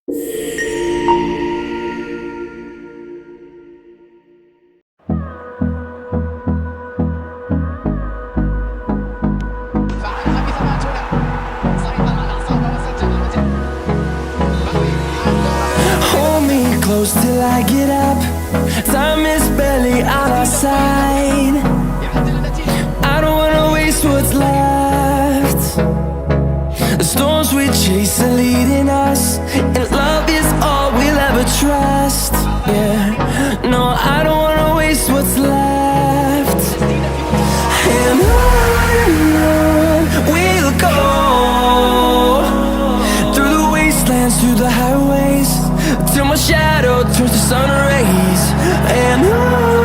Hold me close till I get up. Time is barely on our side. I don't wanna waste what's left. The storms we chase are leading us, and love is all we'll ever trust. Yeah, no, I don't wanna waste what's left. And on we'll go, through the wastelands, through the highways, till my shadow turns to sun rays. And on